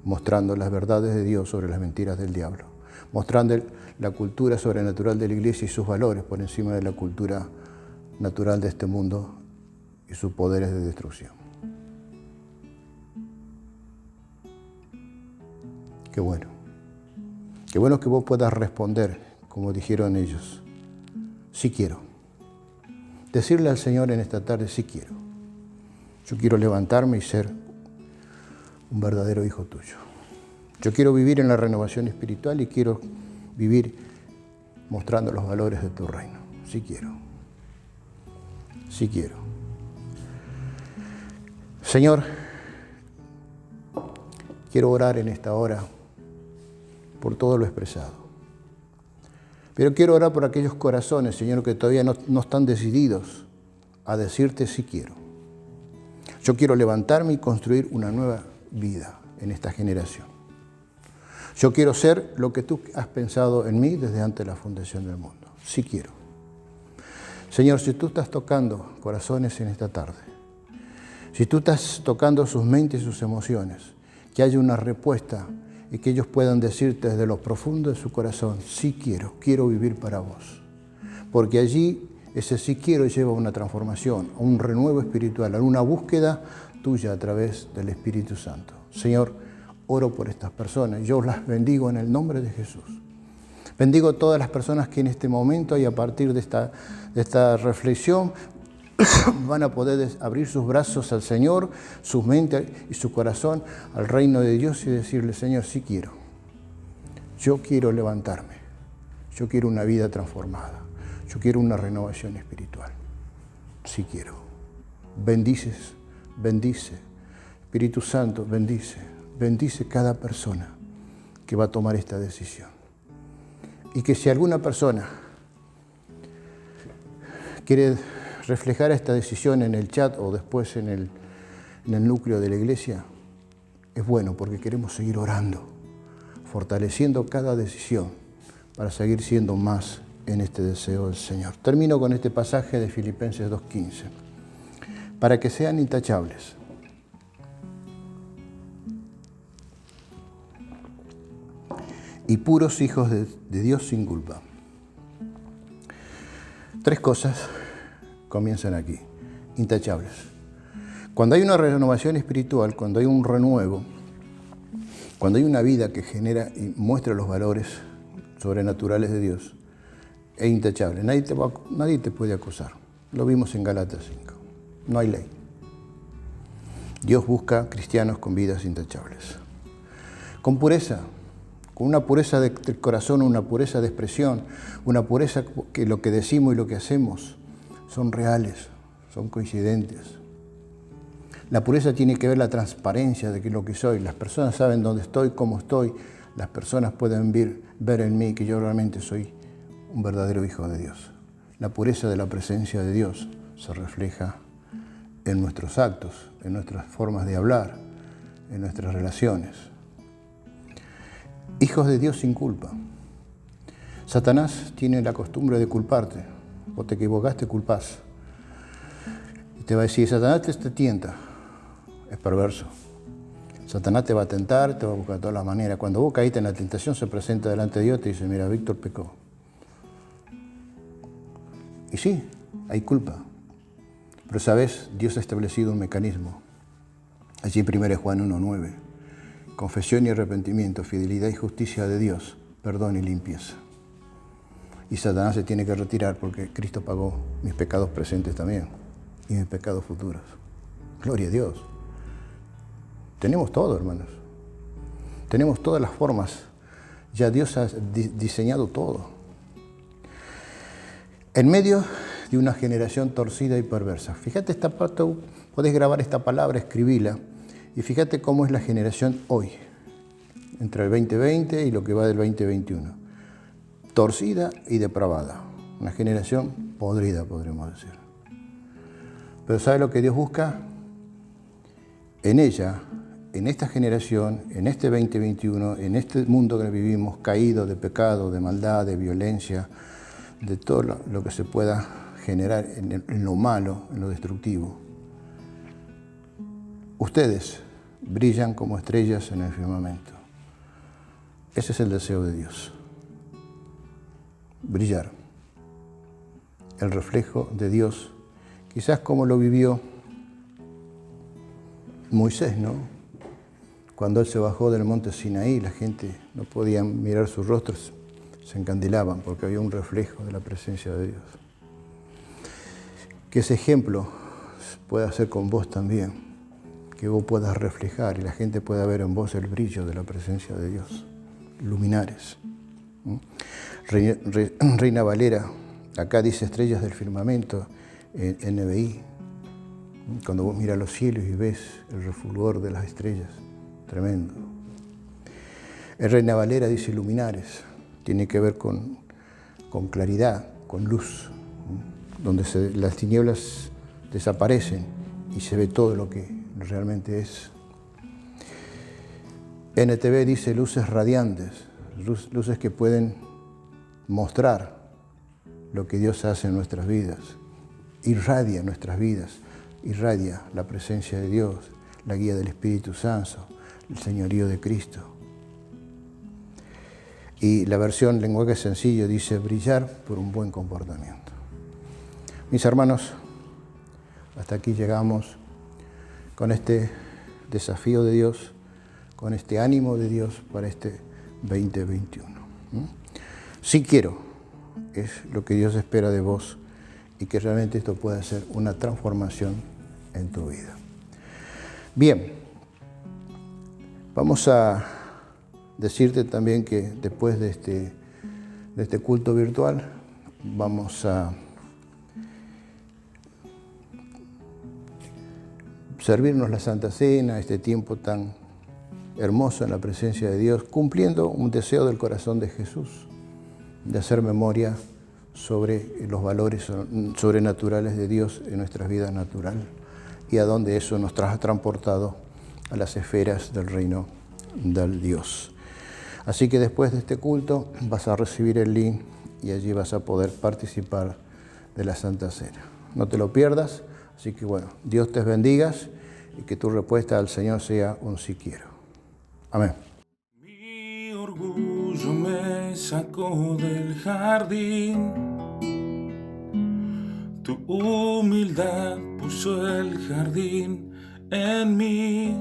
mostrando las verdades de Dios sobre las mentiras del diablo, mostrando la cultura sobrenatural de la iglesia y sus valores por encima de la cultura natural de este mundo y sus poderes de destrucción. Qué bueno. Qué bueno que vos puedas responder, como dijeron ellos, sí quiero. Decirle al Señor en esta tarde, sí quiero. Yo quiero levantarme y ser un verdadero hijo tuyo. Yo quiero vivir en la renovación espiritual y quiero vivir mostrando los valores de tu reino. Sí quiero. Sí quiero. Señor, quiero orar en esta hora por todo lo expresado. Pero quiero orar por aquellos corazones, Señor, que todavía no están decididos a decirte sí quiero. Yo quiero levantarme y construir una nueva vida en esta generación. Yo quiero ser lo que tú has pensado en mí desde antes de la fundación del mundo. Sí quiero. Señor, si tú estás tocando corazones en esta tarde, si tú estás tocando sus mentes y sus emociones, que haya una respuesta y que ellos puedan decirte desde lo profundo de su corazón, sí quiero vivir para vos. Porque allí ese sí quiero lleva a una transformación, a un renuevo espiritual, a una búsqueda tuya a través del Espíritu Santo. Señor, oro por estas personas. Yo las bendigo en el nombre de Jesús. Bendigo a todas las personas que en este momento y a partir de esta reflexión van a poder abrir sus brazos al Señor, sus mentes y su corazón al reino de Dios y decirle, Señor, sí quiero. Yo quiero levantarme. Yo quiero una vida transformada. Yo quiero una renovación espiritual. Sí quiero. Bendice. Espíritu Santo, bendice cada persona que va a tomar esta decisión. Y que si alguna persona quiere reflejar esta decisión en el chat o después en el núcleo de la iglesia, es bueno porque queremos seguir orando, fortaleciendo cada decisión para seguir siendo más en este deseo del Señor. Termino con este pasaje de Filipenses 2:15. Para que sean intachables. Y puros hijos de Dios sin culpa. 3 cosas comienzan aquí, intachables. Cuando hay una renovación espiritual, cuando hay un renuevo, cuando hay una vida que genera y muestra los valores sobrenaturales de Dios, es intachable. Nadie te puede acusar. Lo vimos en Gálatas 5. No hay ley. Dios busca cristianos con vidas intachables. Con pureza. Con una pureza del corazón, una pureza de expresión, una pureza que lo que decimos y lo que hacemos son reales, son coincidentes. La pureza tiene que ver la transparencia de lo que soy. Las personas saben dónde estoy, cómo estoy. Las personas pueden ver en mí que yo realmente soy un verdadero hijo de Dios. La pureza de la presencia de Dios se refleja en nuestros actos, en nuestras formas de hablar, en nuestras relaciones. Hijos de Dios sin culpa. Satanás tiene la costumbre de culparte. Vos te equivocaste, culpás. Y te va a decir, Satanás te tienta. Es perverso. Satanás te va a tentar, te va a buscar de todas las maneras. Cuando vos caíste en la tentación, se presenta delante de Dios y te dice, mira, Víctor pecó. Y sí, hay culpa. Pero sabes, Dios ha establecido un mecanismo. Allí en 1 Juan 1:9. Confesión y arrepentimiento, fidelidad y justicia de Dios, perdón y limpieza. y Satanás se tiene que retirar porque Cristo pagó mis pecados presentes también y mis pecados futuros. Gloria a Dios. Tenemos todo, hermanos. Tenemos todas las formas. Ya Dios ha diseñado todo. En medio de una generación torcida y perversa. Fíjate esta parte, podés grabar esta palabra, escribíla, y fíjate cómo es la generación hoy, entre el 2020 y lo que va del 2021. Torcida y depravada. Una generación podrida, podríamos decir. Pero ¿sabe lo que Dios busca? En ella, en esta generación, en este 2021, en este mundo que vivimos, caído de pecado, de maldad, de violencia, de todo lo que se pueda generar en lo malo, en lo destructivo. Ustedes brillan como estrellas en el firmamento. Ese es el deseo de Dios. Brillar. El reflejo de Dios, quizás como lo vivió Moisés, ¿no? Cuando él se bajó del monte Sinaí, la gente no podía mirar sus rostros, se encandilaban porque había un reflejo de la presencia de Dios. Que ese ejemplo pueda ser con vos también, que vos puedas reflejar y la gente pueda ver en vos el brillo de la presencia de Dios. Luminares. Reina Valera, acá dice estrellas del firmamento en NBI. Cuando vos miras los cielos y ves el refulgor de las estrellas, tremendo. En Reina Valera dice luminares, tiene que ver con claridad, con luz, donde las tinieblas desaparecen y se ve todo lo que realmente es. NTV dice luces radiantes, luces que pueden mostrar lo que Dios hace en nuestras vidas, irradia nuestras vidas, irradia la presencia de Dios, la guía del Espíritu Santo, el señorío de Cristo. Y la versión lenguaje sencillo dice brillar por un buen comportamiento. Mis hermanos, hasta aquí llegamos con este desafío de Dios, con este ánimo de Dios para este 2021. Sí quiero, es lo que Dios espera de vos y que realmente esto pueda ser una transformación en tu vida. Bien, vamos a decirte también que después de este culto virtual vamos a servirnos la Santa Cena, este tiempo tan hermoso en la presencia de Dios, cumpliendo un deseo del corazón de Jesús, de hacer memoria sobre los valores sobrenaturales de Dios en nuestras vidas naturales y a donde eso nos ha transportado a las esferas del reino del Dios. Así que después de este culto vas a recibir el link y allí vas a poder participar de la Santa Cena. No te lo pierdas, así que bueno, Dios te bendiga y que tu respuesta al Señor sea un sí quiero. Amén. Mi orgullo me sacó del jardín, tu humildad puso el jardín en mí.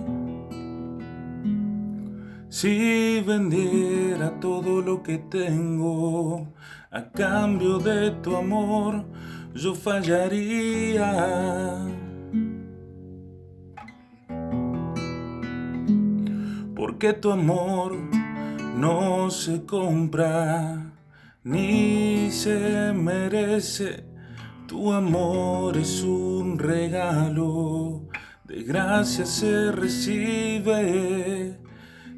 Si vendiera todo lo que tengo a cambio de tu amor, yo fallaría. Porque tu amor no se compra ni se merece. Tu amor es un regalo, de gracia se recibe.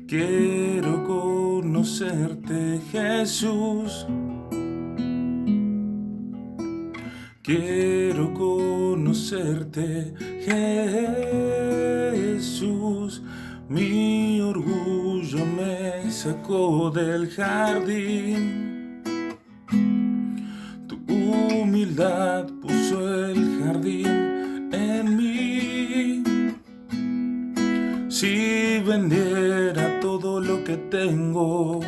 Quiero conocerte, Jesús. Quiero conocerte, Jesús. Mi orgullo me sacó del jardín, tu humildad puso el jardín en mí. Si vendiera todo lo que tengo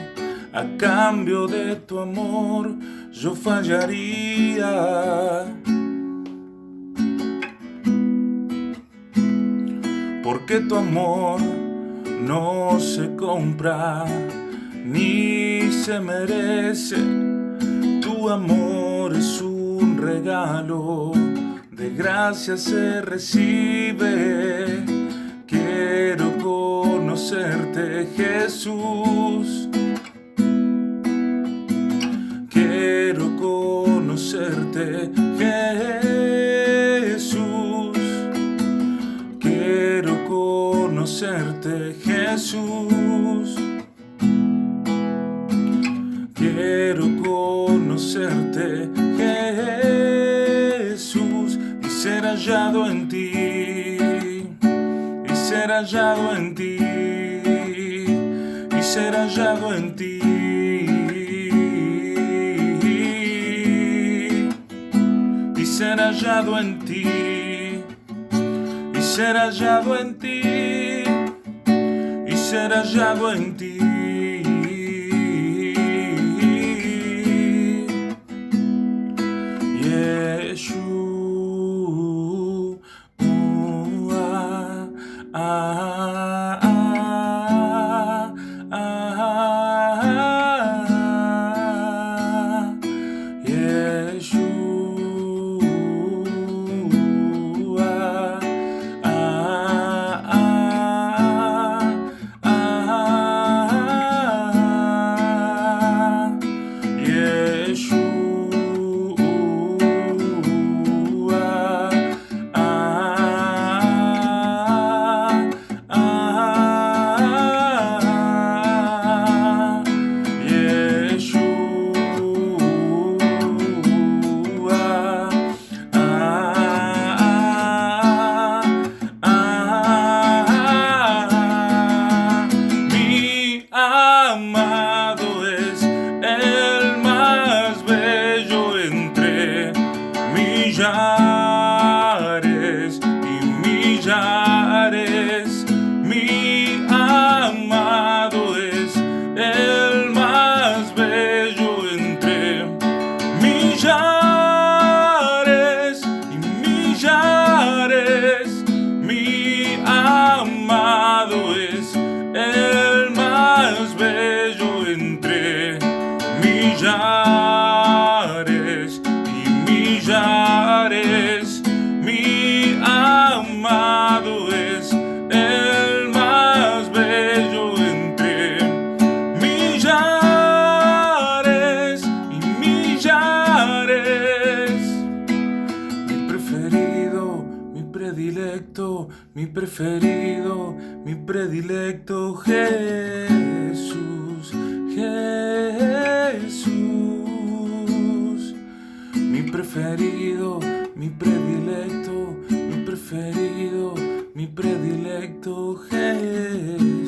a cambio de tu amor, yo fallaría. Porque tu amor no se compra ni se merece. Tu Tu amor es un regalo, de gracia se recibe. Quiero conocerte, Jesús. Quiero conocerte, Jesús. Quiero conocerte, Jesús. Quiero conocerte, Jesús, y ser hallado en ti, y ser hallado en ti, y ser hallado en ti, y ser hallado en ti, y ser hallado en ti, y ser hallado en ti. Millares y millares, mi amado es el más bello entre millares y millares, mi amado es el más bello entre millares y millares. Mi amado es el más bello entre millares y millares. Mi preferido, mi predilecto, mi preferido, mi predilecto, Jesús, Jesús. Mi preferido, mi predilecto, mi preferido, mi predilecto, Jesús.